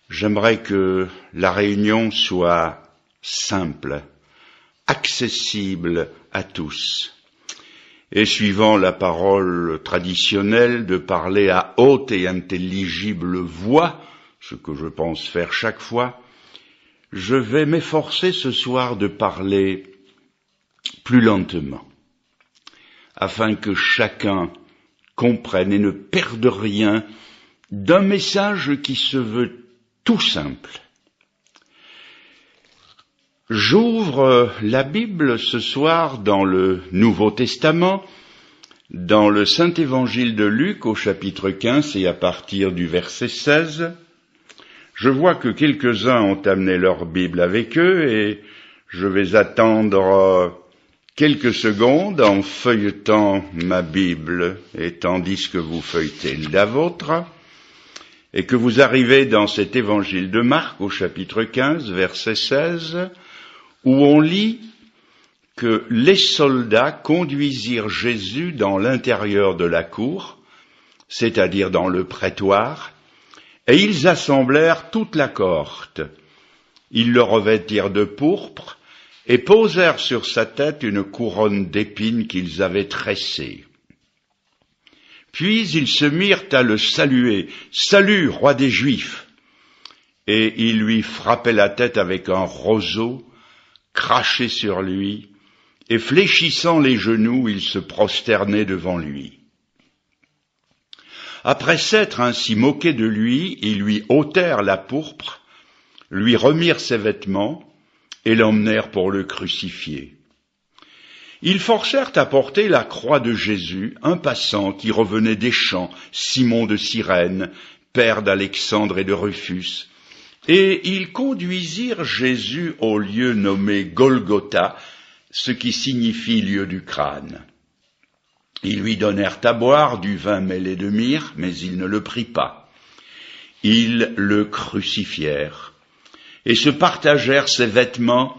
J'aimerais que la réunion soit simple, accessible à tous, et suivant la parole traditionnelle de parler à haute et intelligible voix, ce que je pense faire chaque fois, je vais m'efforcer ce soir de parler plus lentement, afin que chacun comprenne et ne perde rien d'un message qui se veut tout simple. J'ouvre la Bible ce soir dans le Nouveau Testament, dans le Saint-Évangile de Luc au chapitre 15 et à partir du verset 16. Je vois que quelques-uns ont amené leur Bible avec eux et je vais attendre quelques secondes en feuilletant ma Bible et tandis que vous feuilletez la vôtre et que vous arrivez dans cet évangile de Marc au chapitre 15, verset 16, où on lit que les soldats conduisirent Jésus dans l'intérieur de la cour, c'est-à-dire dans le prétoire, et ils assemblèrent toute la cohorte. Ils le revêtirent de pourpre et posèrent sur sa tête une couronne d'épines qu'ils avaient tressée. Puis ils se mirent à le saluer. « Salut, roi des Juifs !» Et ils lui frappaient la tête avec un roseau, crachaient sur lui, et fléchissant les genoux, ils se prosternaient devant lui. Après s'être ainsi moqués de lui, ils lui ôtèrent la pourpre, lui remirent ses vêtements, et l'emmenèrent pour le crucifier. Ils forcèrent à porter la croix de Jésus un passant qui revenait des champs, Simon de Cyrène, père d'Alexandre et de Rufus, et ils conduisirent Jésus au lieu nommé Golgotha, ce qui signifie lieu du crâne. Ils lui donnèrent à boire du vin mêlé de myrrhe, mais il ne le prit pas. Ils le crucifièrent et se partagèrent ses vêtements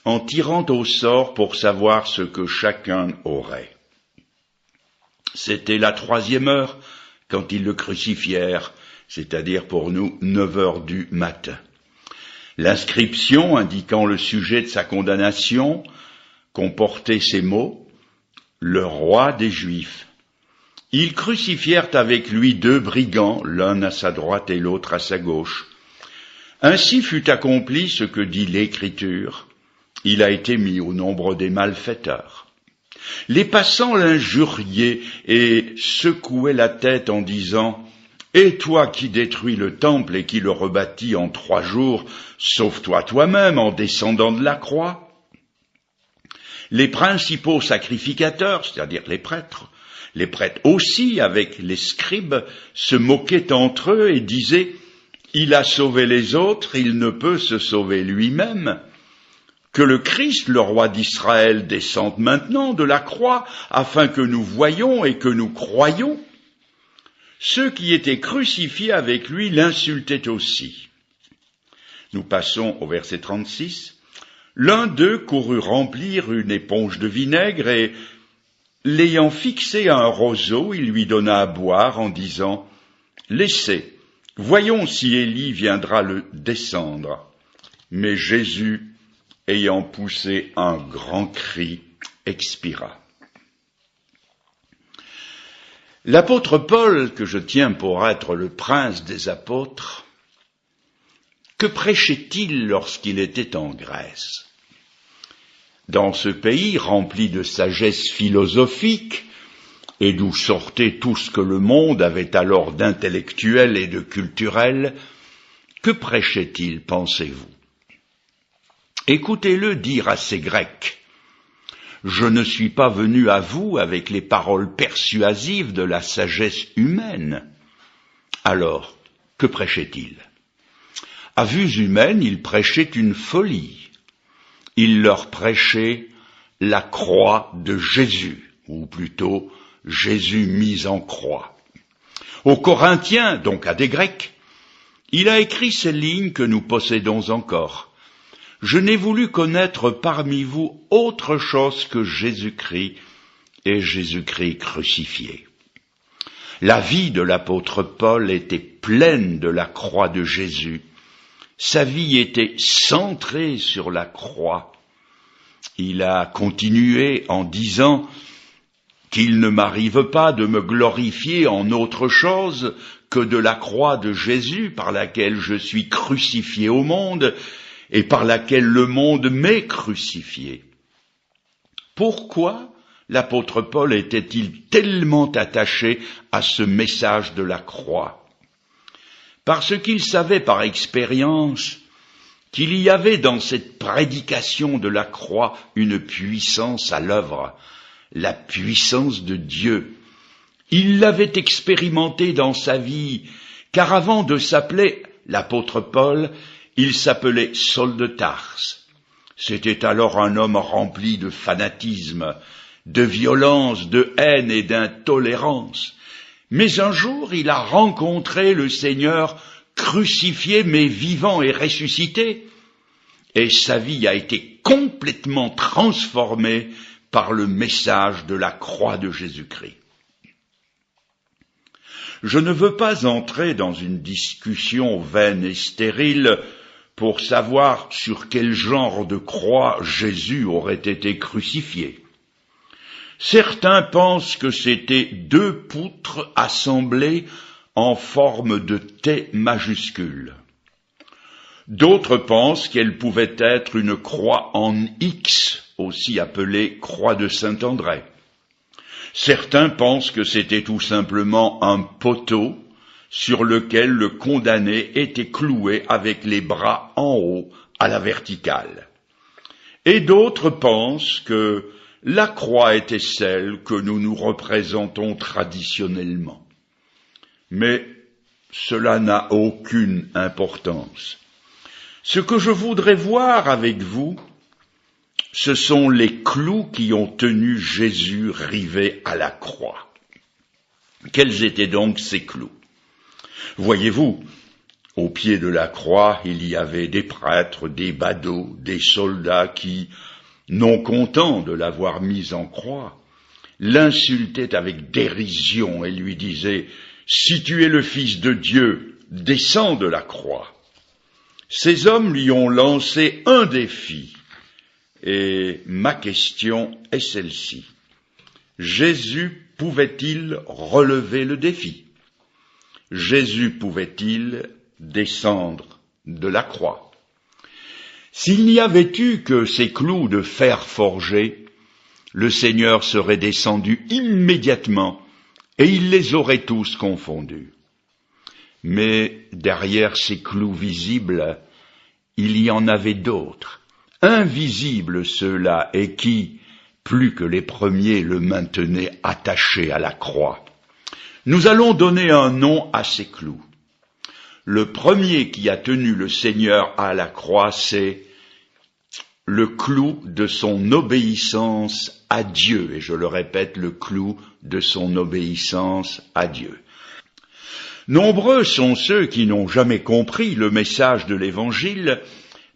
en tirant au sort pour savoir ce que chacun aurait. C'était la 3e heure quand ils le crucifièrent, c'est-à-dire pour nous 9 heures du matin. L'inscription indiquant le sujet de sa condamnation comportait ces mots « Le roi des Juifs ». Ils crucifièrent avec lui 2 brigands, l'un à sa droite et l'autre à sa gauche. Ainsi fut accompli ce que dit l'Écriture. Il a été mis au nombre des malfaiteurs. Les passants l'injuriaient et secouaient la tête en disant « Et toi qui détruis le temple et qui le rebâtis en 3 jours, sauve-toi toi-même en descendant de la croix ». Les principaux sacrificateurs, c'est-à-dire les prêtres aussi avec les scribes, se moquaient entre eux et disaient « Il a sauvé les autres, il ne peut se sauver lui-même ». Que le Christ, le roi d'Israël, descende maintenant de la croix, afin que nous voyions et que nous croyions. Ceux qui étaient crucifiés avec lui l'insultaient aussi. Nous passons au verset 36. L'un d'eux courut remplir une éponge de vinaigre et, l'ayant fixé à un roseau, il lui donna à boire en disant « Laissez, voyons si Élie viendra le descendre. » Mais Jésus, ayant poussé un grand cri, expira. L'apôtre Paul, que je tiens pour être le prince des apôtres, que prêchait-il lorsqu'il était en Grèce? Dans ce pays rempli de sagesse philosophique, et d'où sortait tout ce que le monde avait alors d'intellectuel et de culturel, que prêchait-il, pensez-vous? Écoutez-le dire à ces Grecs « Je ne suis pas venu à vous avec les paroles persuasives de la sagesse humaine. » Alors, que prêchait-il? À vues humaines, il prêchait une folie. Il leur prêchait la croix de Jésus, ou plutôt Jésus mis en croix. Aux Corinthiens, donc à des Grecs, il a écrit ces lignes que nous possédons encore. « Je n'ai voulu connaître parmi vous autre chose que Jésus-Christ et Jésus-Christ crucifié. » La vie de l'apôtre Paul était pleine de la croix de Jésus Sa vie était centrée sur la croix. Il a continué en disant qu'il ne m'arrive pas de me glorifier en autre chose que de la croix de Jésus par laquelle je suis crucifié au monde et par laquelle le monde m'est crucifié. Pourquoi l'apôtre Paul était-il tellement attaché à ce message de la croix? Parce qu'il savait par expérience qu'il y avait dans cette prédication de la croix une puissance à l'œuvre, la puissance de Dieu. Il l'avait expérimenté dans sa vie, car avant de s'appeler l'apôtre Paul, il s'appelait Saul de Tarse. C'était alors un homme rempli de fanatisme, de violence, de haine et d'intolérance. Mais un jour, il a rencontré le Seigneur crucifié mais vivant et ressuscité, et sa vie a été complètement transformée par le message de la croix de Jésus-Christ. Je ne veux pas entrer dans une discussion vaine et stérile pour savoir sur quel genre de croix Jésus aurait été crucifié. Certains pensent que c'était 2 poutres assemblées en forme de T majuscule. D'autres pensent qu'elle pouvait être une croix en X, aussi appelée croix de Saint-André. Certains pensent que c'était tout simplement un poteau sur lequel le condamné était cloué avec les bras en haut à la verticale. Et d'autres pensent que la croix était celle que nous nous représentons traditionnellement. Mais cela n'a aucune importance. Ce que je voudrais voir avec vous, ce sont les clous qui ont tenu Jésus rivé à la croix. Quels étaient donc ces clous? Voyez-vous, au pied de la croix, il y avait des prêtres, des badauds, des soldats qui, non contents de l'avoir mis en croix, l'insultaient avec dérision et lui disaient « Si tu es le Fils de Dieu, descends de la croix ». Ces hommes lui ont lancé un défi, et ma question est celle-ci. Jésus pouvait-il relever le défi? Jésus pouvait-il descendre de la croix? S'il n'y avait eu que ces clous de fer forgé, le Seigneur serait descendu immédiatement et il les aurait tous confondus. Mais derrière ces clous visibles, il y en avait d'autres, invisibles ceux-là, et qui, plus que les premiers, le maintenaient attaché à la croix. Nous allons donner un nom à ces clous. Le premier qui a tenu le Seigneur à la croix, c'est le clou de son obéissance à Dieu. Et je le répète, le clou de son obéissance à Dieu. Nombreux sont ceux qui n'ont jamais compris le message de l'Évangile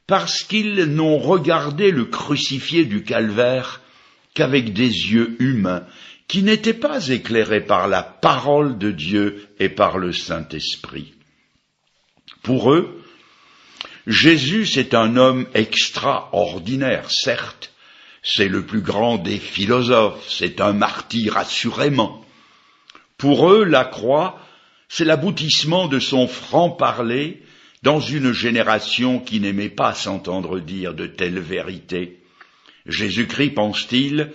parce qu'ils n'ont regardé le crucifié du calvaire qu'avec des yeux humains, qui n'étaient pas éclairés par la parole de Dieu et par le Saint-Esprit. Pour eux, Jésus, c'est un homme extraordinaire, certes, c'est le plus grand des philosophes, c'est un martyr assurément. Pour eux, la croix, c'est l'aboutissement de son franc-parler dans une génération qui n'aimait pas s'entendre dire de telles vérités. Jésus-Christ, pense-t-il,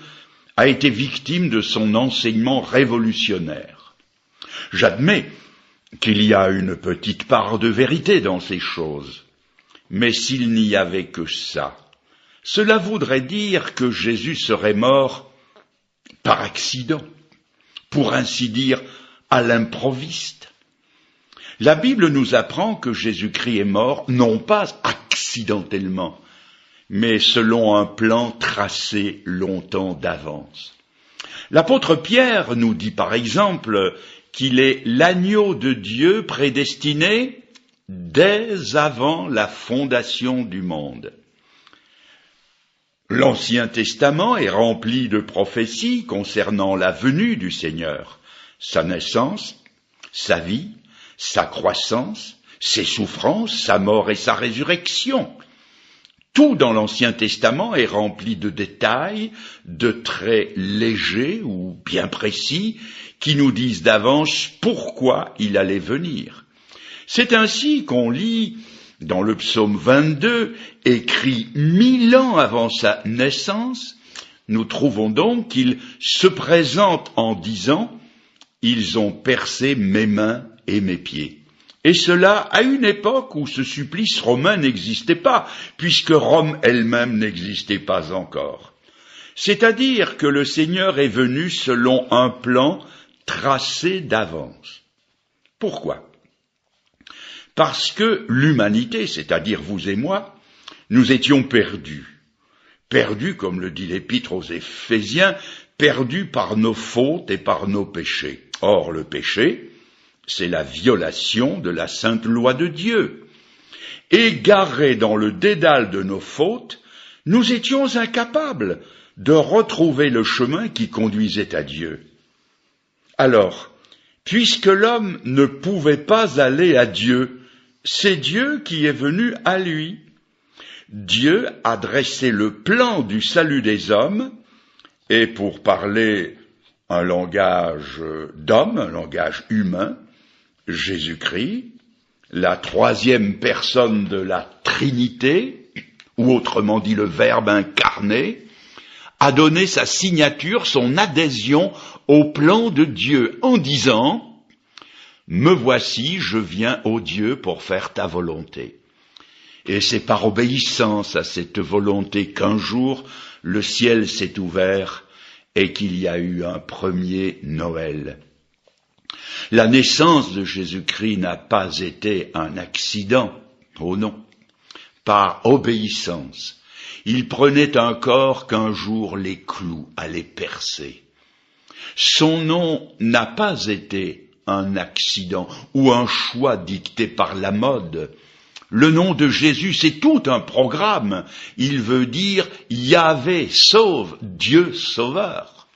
a été victime de son enseignement révolutionnaire. J'admets qu'il y a une petite part de vérité dans ces choses, mais s'il n'y avait que ça, cela voudrait dire que Jésus serait mort par accident, pour ainsi dire à l'improviste. La Bible nous apprend que Jésus-Christ est mort, non pas accidentellement, mais selon un plan tracé longtemps d'avance. L'apôtre Pierre nous dit par exemple qu'il est l'agneau de Dieu prédestiné dès avant la fondation du monde. L'Ancien Testament est rempli de prophéties concernant la venue du Seigneur, sa naissance, sa vie, sa croissance, ses souffrances, sa mort et sa résurrection. Tout dans l'Ancien Testament est rempli de détails, de traits légers ou bien précis, qui nous disent d'avance pourquoi il allait venir. C'est ainsi qu'on lit dans le psaume 22, écrit 1000 ans avant sa naissance, nous trouvons donc qu'il se présente en disant « Ils ont percé mes mains et mes pieds ». Et cela à une époque où ce supplice romain n'existait pas, puisque Rome elle-même n'existait pas encore. C'est-à-dire que le Seigneur est venu selon un plan tracé d'avance. Pourquoi ? Parce que l'humanité, c'est-à-dire vous et moi, nous étions perdus. Perdus, comme le dit l'Épître aux Éphésiens, perdus par nos fautes et par nos péchés. Or, le péché, c'est la violation de la sainte loi de Dieu. Égarés dans le dédale de nos fautes, nous étions incapables de retrouver le chemin qui conduisait à Dieu. Alors, puisque l'homme ne pouvait pas aller à Dieu, c'est Dieu qui est venu à lui. Dieu a dressé le plan du salut des hommes, et pour parler un langage d'homme, un langage humain, Jésus-Christ, la troisième personne de la Trinité, ou autrement dit le Verbe incarné, a donné sa signature, son adhésion au plan de Dieu en disant « Me voici, je viens, ô Dieu, pour faire ta volonté ». Et c'est par obéissance à cette volonté qu'un jour le ciel s'est ouvert et qu'il y a eu un premier Noël. La naissance de Jésus-Christ n'a pas été un accident, oh non, par obéissance. Il prenait un corps qu'un jour les clous allaient percer. Son nom n'a pas été un accident ou un choix dicté par la mode. Le nom de Jésus, c'est tout un programme. Il veut dire Yahvé sauve, Dieu sauveur.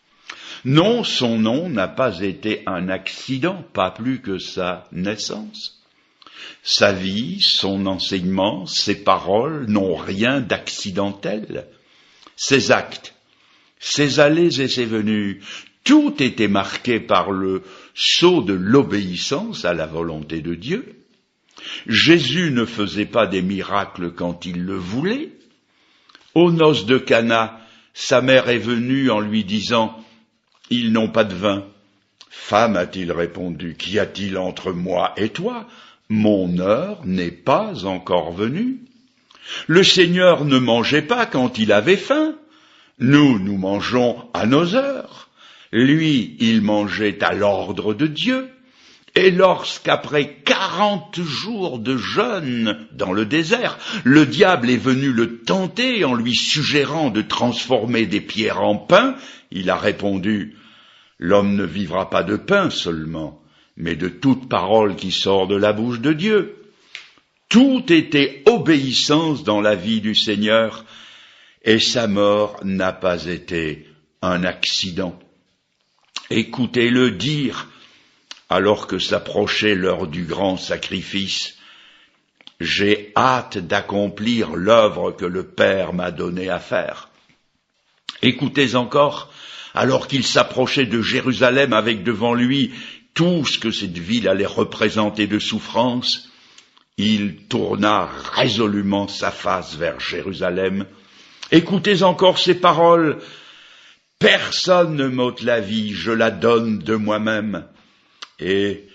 Non, son nom n'a pas été un accident, pas plus que sa naissance. Sa vie, son enseignement, ses paroles n'ont rien d'accidentel. Ses actes, ses allées et ses venues, tout était marqué par le sceau de l'obéissance à la volonté de Dieu. Jésus ne faisait pas des miracles quand il le voulait. Aux noces de Cana, sa mère est venue en lui disant « Ils n'ont pas de vin. » « Femme, a-t-il répondu, qu'y a-t-il entre moi et toi ? Mon heure n'est pas encore venue. Le Seigneur ne mangeait pas quand il avait faim. Nous mangeons à nos heures. Lui, il mangeait à l'ordre de Dieu. Et lorsqu'après 40 jours de jeûne dans le désert, le diable est venu le tenter en lui suggérant de transformer des pierres en pain, il a répondu « L'homme ne vivra pas de pain seulement, mais de toute parole qui sort de la bouche de Dieu. » Tout était obéissance dans la vie du Seigneur, et sa mort n'a pas été un accident. Écoutez-le dire, alors que s'approchait l'heure du grand sacrifice, « J'ai hâte d'accomplir l'œuvre que le Père m'a donné à faire. » Écoutez encore, alors qu'il s'approchait de Jérusalem avec devant lui tout ce que cette ville allait représenter de souffrance, il tourna résolument sa face vers Jérusalem. Écoutez encore ces paroles. « Personne ne m'ôte la vie, je la donne de moi-même. » Et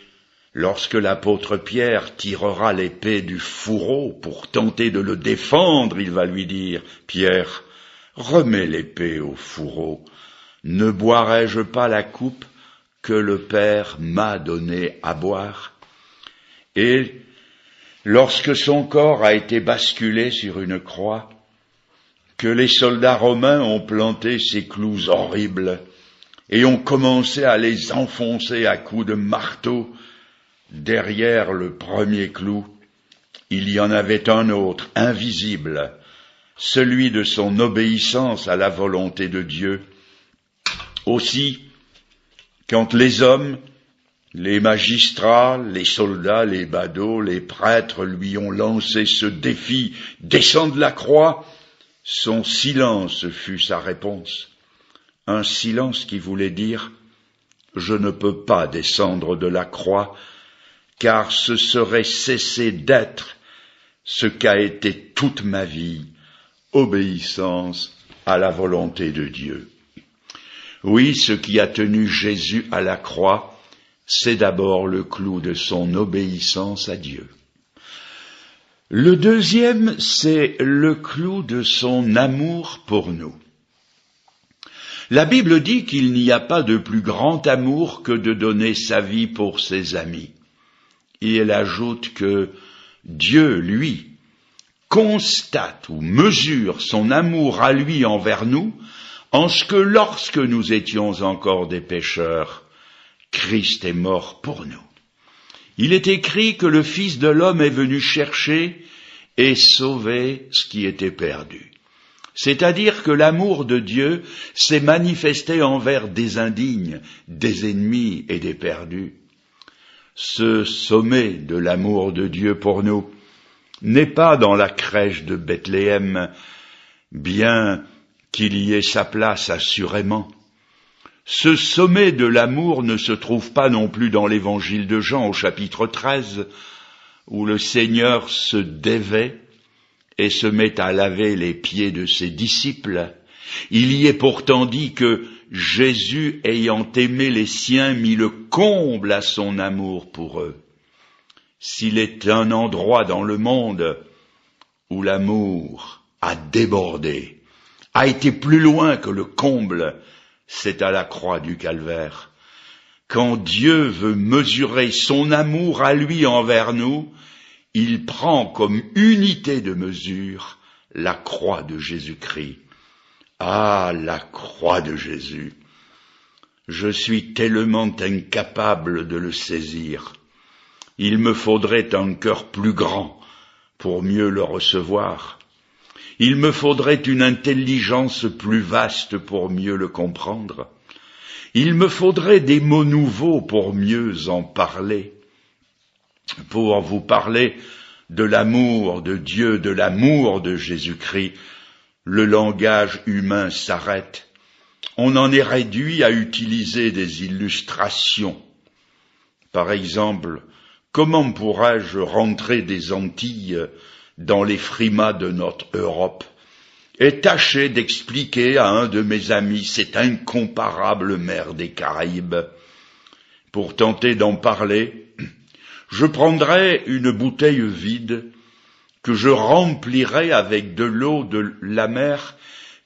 lorsque l'apôtre Pierre tirera l'épée du fourreau pour tenter de le défendre, il va lui dire « Pierre, remets l'épée au fourreau. Ne boirai-je pas la coupe que le Père m'a donnée à boire ?» Et lorsque son corps a été basculé sur une croix, que les soldats romains ont planté ces clous horribles et ont commencé à les enfoncer à coups de marteau, derrière le premier clou, il y en avait un autre, invisible, celui de son obéissance à la volonté de Dieu. Aussi, quand les hommes, Les magistrats, les soldats, les badauds, les prêtres lui ont lancé ce défi « Descends de la croix !» Son silence fut sa réponse. Un silence qui voulait dire « Je ne peux pas descendre de la croix, car ce serait cesser d'être ce qu'a été toute ma vie, obéissance à la volonté de Dieu. » Oui, ce qui a tenu Jésus à la croix, c'est d'abord le clou de son obéissance à Dieu. Le deuxième, c'est le clou de son amour pour nous. La Bible dit qu'il n'y a pas de plus grand amour que de donner sa vie pour ses amis. Et elle ajoute que Dieu, lui, constate ou mesure son amour à lui envers nous en ce que lorsque nous étions encore des pécheurs, Christ est mort pour nous. Il est écrit que le Fils de l'homme est venu chercher et sauver ce qui était perdu. C'est-à-dire que l'amour de Dieu s'est manifesté envers des indignes, des ennemis et des perdus. Ce sommet de l'amour de Dieu pour nous n'est pas dans la crèche de Bethléem, bien qu'il y ait sa place assurément. Ce sommet de l'amour ne se trouve pas non plus dans l'évangile de Jean au chapitre 13, où le Seigneur se dévait et se met à laver les pieds de ses disciples. Il y est pourtant dit que Jésus, ayant aimé les siens, mit le comble à son amour pour eux. S'il est un endroit dans le monde où l'amour a débordé, a été plus loin que le comble, c'est à la croix du Calvaire. Quand Dieu veut mesurer son amour à lui envers nous, il prend comme unité de mesure la croix de Jésus-Christ. Ah, la croix de Jésus! Je suis tellement incapable de le saisir. Il me faudrait un cœur plus grand pour mieux le recevoir. Il me faudrait une intelligence plus vaste pour mieux le comprendre. Il me faudrait des mots nouveaux pour mieux en parler. Pour vous parler de l'amour de Dieu, de l'amour de Jésus-Christ, le langage humain s'arrête. On en est réduit à utiliser des illustrations. Par exemple, comment pourrais-je rentrer des Antilles dans les frimas de notre Europe et tâcher d'expliquer à un de mes amis cette incomparable mer des Caraïbes. Pour tenter d'en parler, je prendrai une bouteille vide que je remplirai avec de l'eau de la mer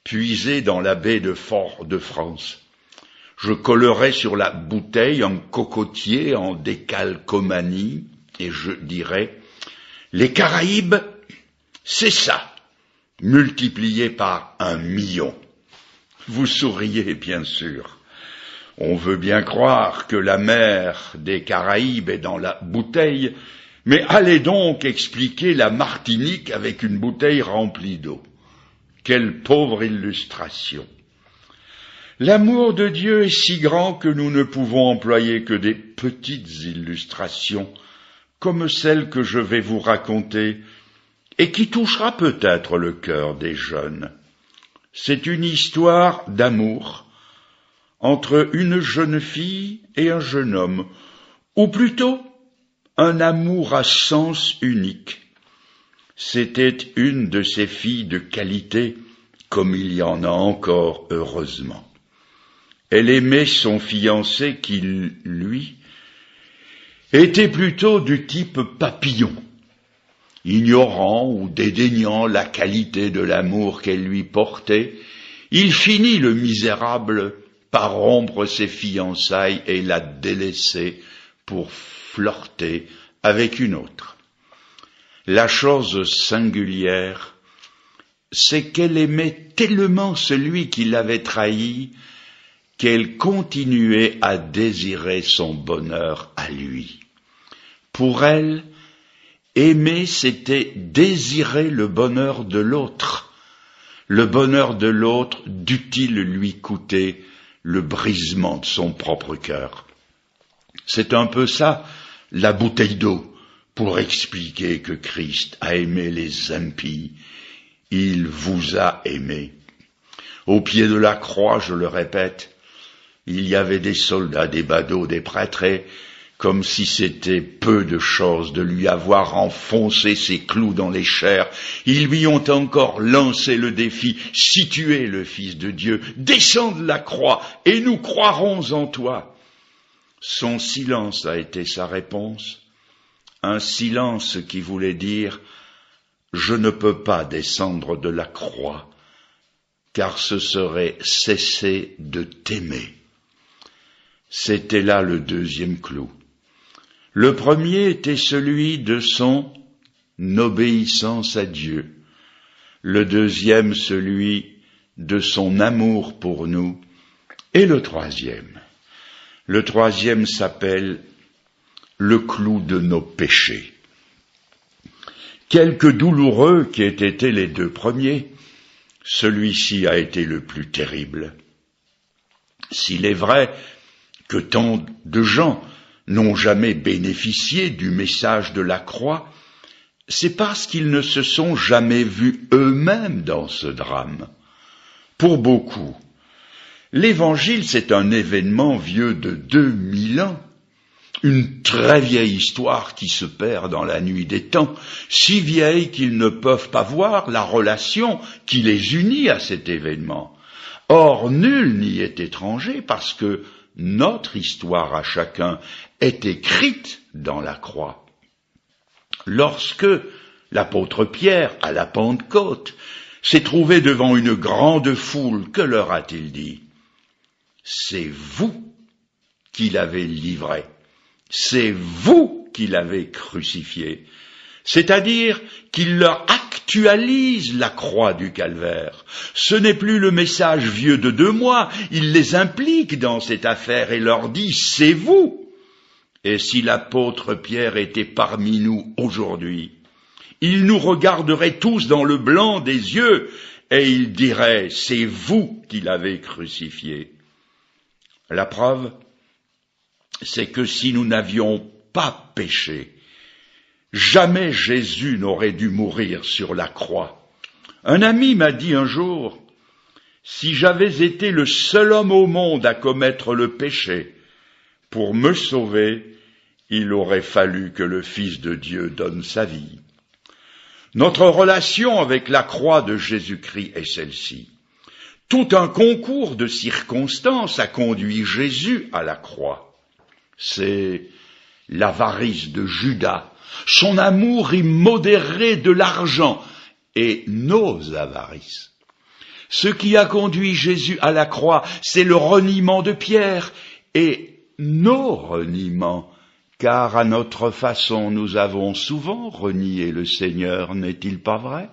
puisée dans la baie de Fort-de-France. Je collerai sur la bouteille un cocotier en décalcomanie et je dirai « Les Caraïbes, c'est ça, multiplié par 1 million. » Vous souriez, bien sûr. On veut bien croire que la mer des Caraïbes est dans la bouteille, mais allez donc expliquer la Martinique avec une bouteille remplie d'eau. Quelle pauvre illustration! L'amour de Dieu est si grand que nous ne pouvons employer que des petites illustrations, comme celle que je vais vous raconter, et qui touchera peut-être le cœur des jeunes. C'est une histoire d'amour entre une jeune fille et un jeune homme, ou plutôt un amour à sens unique. C'était une de ces filles de qualité, comme il y en a encore, heureusement. Elle aimait son fiancé qui, lui, était plutôt du type papillon, ignorant ou dédaignant la qualité de l'amour qu'elle lui portait. Il finit, le misérable, par rompre ses fiançailles et la délaisser pour flirter avec une autre. La chose singulière, c'est qu'elle aimait tellement celui qui l'avait trahie qu'elle continuait à désirer son bonheur à lui. Pour elle, aimer, c'était désirer le bonheur de l'autre. Le bonheur de l'autre, dût-il lui coûter le brisement de son propre cœur. C'est un peu ça, la bouteille d'eau, pour expliquer que Christ a aimé les impies. Il vous a aimé. Au pied de la croix, je le répète, il y avait des soldats, des badauds, des prêtres, et comme si c'était peu de choses de lui avoir enfoncé ses clous dans les chairs, ils lui ont encore lancé le défi, si tu es le Fils de Dieu, descends de la croix, et nous croirons en toi. Son silence a été sa réponse, un silence qui voulait dire « Je ne peux pas descendre de la croix, car ce serait cesser de t'aimer. » C'était là le deuxième clou. Le premier était celui de son obéissance à Dieu. Le deuxième, celui de son amour pour nous. Et le troisième s'appelle le clou de nos péchés. Quelque douloureux qu'aient été les deux premiers, celui-ci a été le plus terrible. S'il est vrai que tant de gens n'ont jamais bénéficié du message de la croix, c'est parce qu'ils ne se sont jamais vus eux-mêmes dans ce drame. Pour beaucoup, l'Évangile, c'est un événement vieux de 2000 ans, une très vieille histoire qui se perd dans la nuit des temps, si vieille qu'ils ne peuvent pas voir la relation qui les unit à cet événement. Or, nul n'y est étranger parce que notre histoire à chacun est écrite dans la croix. Lorsque l'apôtre Pierre, à la Pentecôte, s'est trouvé devant une grande foule, que leur a-t-il dit? C'est vous qui l'avez livré, c'est vous qui l'avez crucifié. C'est-à-dire qu'il leur actualise la croix du calvaire. Ce n'est plus le message vieux de 2 mois, il les implique dans cette affaire et leur dit « c'est vous ». Et si l'apôtre Pierre était parmi nous aujourd'hui, il nous regarderait tous dans le blanc des yeux et il dirait « c'est vous qui l'avez crucifié ». La preuve, c'est que si nous n'avions pas péché, jamais Jésus n'aurait dû mourir sur la croix. Un ami m'a dit un jour, si j'avais été le seul homme au monde à commettre le péché, pour me sauver, il aurait fallu que le Fils de Dieu donne sa vie. Notre relation avec la croix de Jésus-Christ est celle-ci. Tout un concours de circonstances a conduit Jésus à la croix. C'est l'avarice de Judas, son amour immodéré de l'argent et nos avarices. Ce qui a conduit Jésus à la croix, c'est le reniement de Pierre et nos reniements, car à notre façon nous avons souvent renié le Seigneur, n'est-il pas vrai?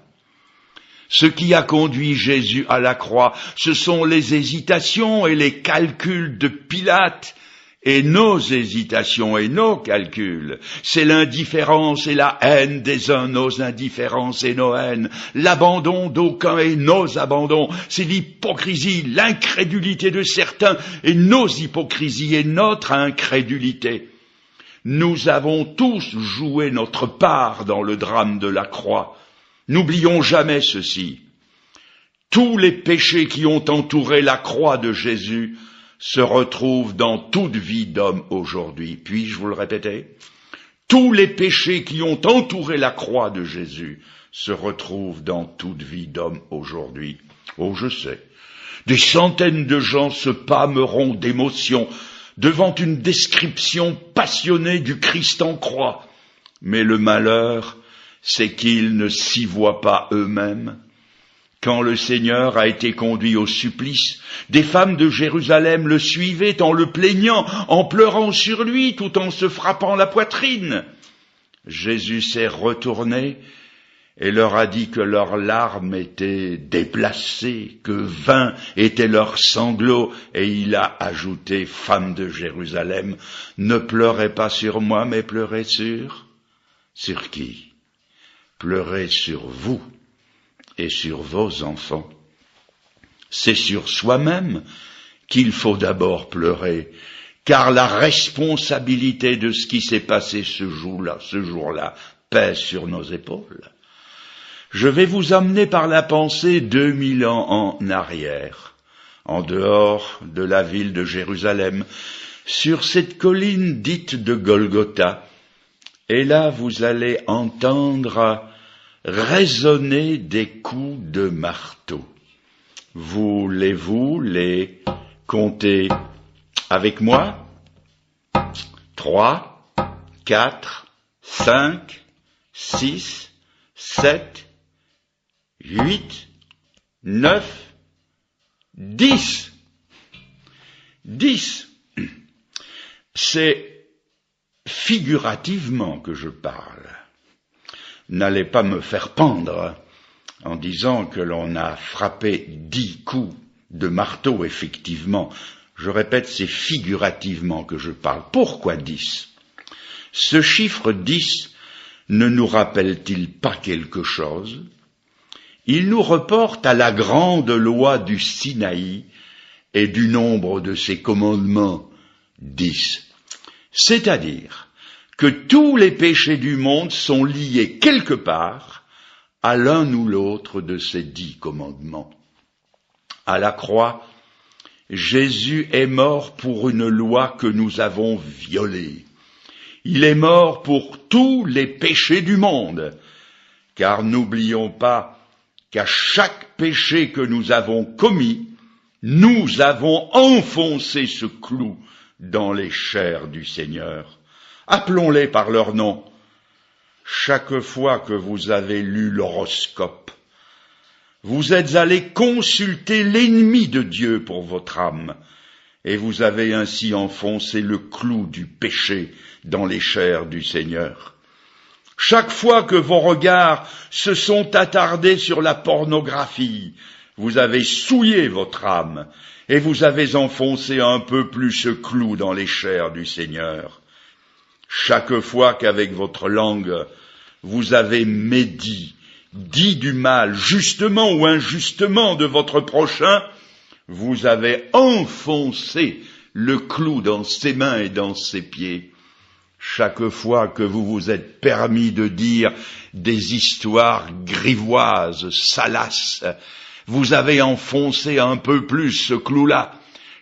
Ce qui a conduit Jésus à la croix, ce sont les hésitations et les calculs de Pilate, et nos hésitations et nos calculs, c'est l'indifférence et la haine des uns, nos indifférences et nos haines, l'abandon d'aucuns et nos abandons, c'est l'hypocrisie, l'incrédulité de certains et nos hypocrisies et notre incrédulité. Nous avons tous joué notre part dans le drame de la croix. N'oublions jamais ceci. Tous les péchés qui ont entouré la croix de Jésus se retrouve dans toute vie d'homme aujourd'hui. Puis-je vous le répéter? Tous les péchés qui ont entouré la croix de Jésus se retrouvent dans toute vie d'homme aujourd'hui. Oh, je sais, des centaines de gens se pâmeront d'émotion devant une description passionnée du Christ en croix. Mais le malheur, c'est qu'ils ne s'y voient pas eux-mêmes. Quand le Seigneur a été conduit au supplice, des femmes de Jérusalem le suivaient en le plaignant, en pleurant sur lui, tout en se frappant la poitrine. Jésus s'est retourné et leur a dit que leurs larmes étaient déplacées, que vains étaient leurs sanglots, et il a ajouté, femmes de Jérusalem, ne pleurez pas sur moi, mais pleurez sur qui? Pleurez sur vous et sur vos enfants. C'est sur soi-même qu'il faut d'abord pleurer, car la responsabilité de ce qui s'est passé ce jour-là, pèse sur nos épaules. Je vais vous amener par la pensée 2000 ans en arrière, en dehors de la ville de Jérusalem, sur cette colline dite de Golgotha, et là vous allez entendre résonner des coups de marteau. Voulez-vous les compter avec moi? 3, 4, 5, 6, 7, 8, 9, 10. 10. C'est figurativement que je parle. N'allez pas me faire pendre en disant que l'on a frappé 10 coups de marteau, effectivement. Je répète, c'est figurativement que je parle. Pourquoi 10? Ce chiffre 10 ne nous rappelle-t-il pas quelque chose? Il nous reporte à la grande loi du Sinaï et du nombre de ses commandements, 10. C'est-à-dire que tous les péchés du monde sont liés quelque part à l'un ou l'autre de ces 10 commandements. À la croix, Jésus est mort pour une loi que nous avons violée. Il est mort pour tous les péchés du monde, car n'oublions pas qu'à chaque péché que nous avons commis, nous avons enfoncé ce clou dans les chairs du Seigneur. Appelons-les par leur nom. Chaque fois que vous avez lu l'horoscope, vous êtes allé consulter l'ennemi de Dieu pour votre âme, et vous avez ainsi enfoncé le clou du péché dans les chairs du Seigneur. Chaque fois que vos regards se sont attardés sur la pornographie, vous avez souillé votre âme, et vous avez enfoncé un peu plus ce clou dans les chairs du Seigneur. Chaque fois qu'avec votre langue, vous avez médit, dit du mal, justement ou injustement, de votre prochain, vous avez enfoncé le clou dans ses mains et dans ses pieds. Chaque fois que vous vous êtes permis de dire des histoires grivoises, salaces, vous avez enfoncé un peu plus ce clou-là.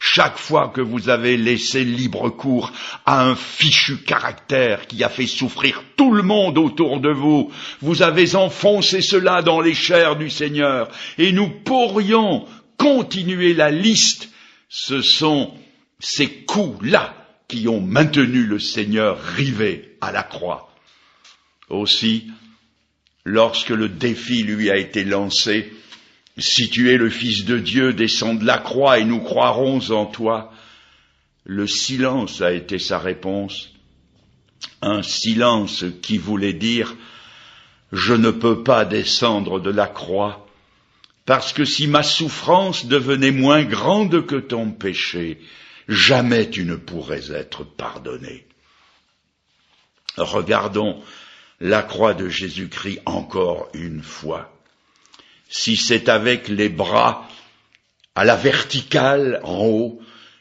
Chaque fois que vous avez laissé libre cours à un fichu caractère qui a fait souffrir tout le monde autour de vous, vous avez enfoncé cela dans les chairs du Seigneur. Et nous pourrions continuer la liste. Ce sont ces coups-là qui ont maintenu le Seigneur rivé à la croix. Aussi, lorsque le défi lui a été lancé, « Si tu es le Fils de Dieu, descends de la croix et nous croirons en toi », le silence a été sa réponse. Un silence qui voulait dire « Je ne peux pas descendre de la croix, parce que si ma souffrance devenait moins grande que ton péché, jamais tu ne pourrais être pardonné. » Regardons la croix de Jésus-Christ encore une fois. Si c'est avec les bras à la verticale en haut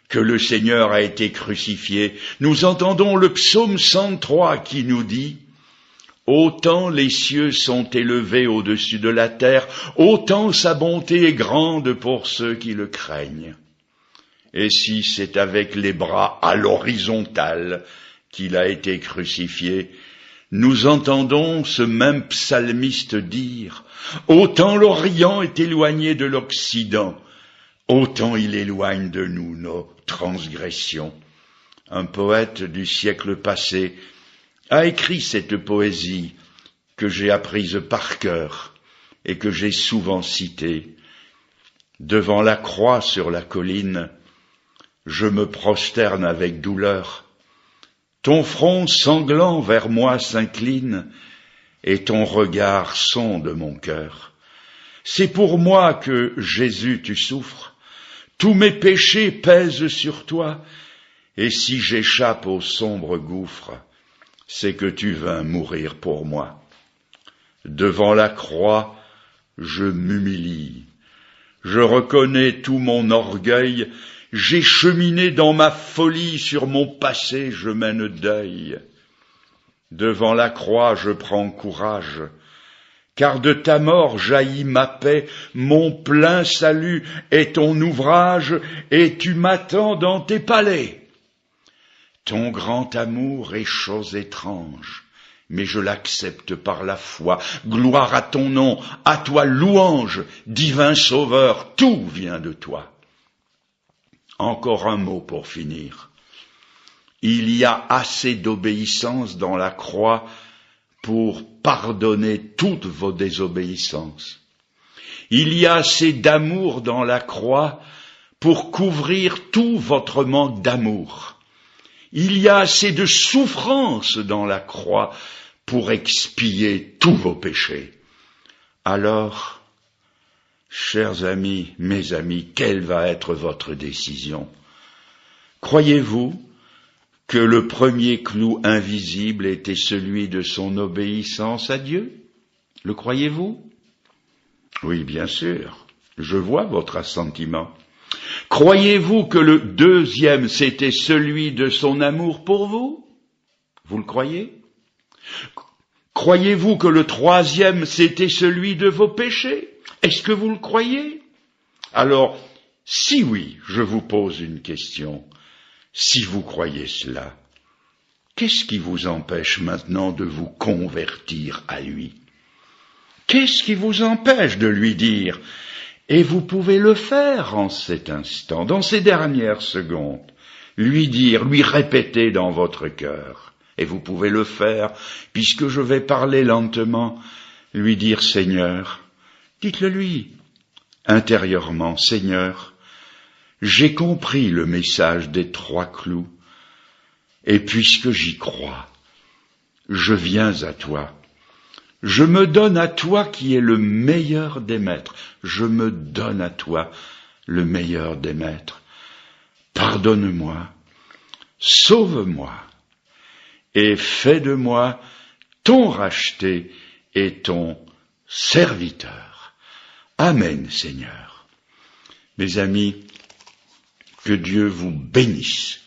que le Seigneur a été crucifié, nous entendons le psaume 103 qui nous dit « Autant les cieux sont élevés au-dessus de la terre, autant sa bonté est grande pour ceux qui le craignent. » Et si c'est avec les bras à l'horizontale qu'il a été crucifié, nous entendons ce même psalmiste dire « Autant l'Orient est éloigné de l'Occident, autant il éloigne de nous nos transgressions. » Un poète du siècle passé a écrit cette poésie que j'ai apprise par cœur et que j'ai souvent citée. Devant la croix sur la colline, je me prosterne avec douleur. Ton front sanglant vers moi s'incline, et ton regard sonde mon cœur. C'est pour moi que, Jésus, tu souffres. Tous mes péchés pèsent sur toi, et si j'échappe au sombre gouffre, c'est que tu vins mourir pour moi. Devant la croix, je m'humilie. Je reconnais tout mon orgueil, j'ai cheminé dans ma folie, sur mon passé je mène deuil. Devant la croix je prends courage, car de ta mort jaillit ma paix, mon plein salut est ton ouvrage, et tu m'attends dans tes palais. Ton grand amour est chose étrange, mais je l'accepte par la foi. Gloire à ton nom, à toi louange, divin sauveur, tout vient de toi. Encore un mot pour finir. Il y a assez d'obéissance dans la croix pour pardonner toutes vos désobéissances. Il y a assez d'amour dans la croix pour couvrir tout votre manque d'amour. Il y a assez de souffrance dans la croix pour expier tous vos péchés. Alors, chers amis, mes amis, quelle va être votre décision? Croyez-vous que le premier clou invisible était celui de son obéissance à Dieu? Le croyez-vous? Oui, bien sûr, je vois votre assentiment. Croyez-vous que le deuxième, c'était celui de son amour pour vous? Vous le croyez? Croyez-vous que le troisième, c'était celui de vos péchés? Est-ce que vous le croyez? Alors, si oui, je vous pose une question. Si vous croyez cela, qu'est-ce qui vous empêche maintenant de vous convertir à lui? Qu'est-ce qui vous empêche de lui dire? Et vous pouvez le faire en cet instant, dans ces dernières secondes, lui dire, lui répéter dans votre cœur. Et vous pouvez le faire, puisque je vais parler lentement, lui dire, Seigneur, dites-le lui, intérieurement, Seigneur, j'ai compris le message des 3 clous, et puisque j'y crois, je viens à toi. Je me donne à toi qui es le meilleur des maîtres. Je me donne à toi le meilleur des maîtres. Pardonne-moi, sauve-moi, et fais de moi ton racheté et ton serviteur. Amen, Seigneur. Mes amis, que Dieu vous bénisse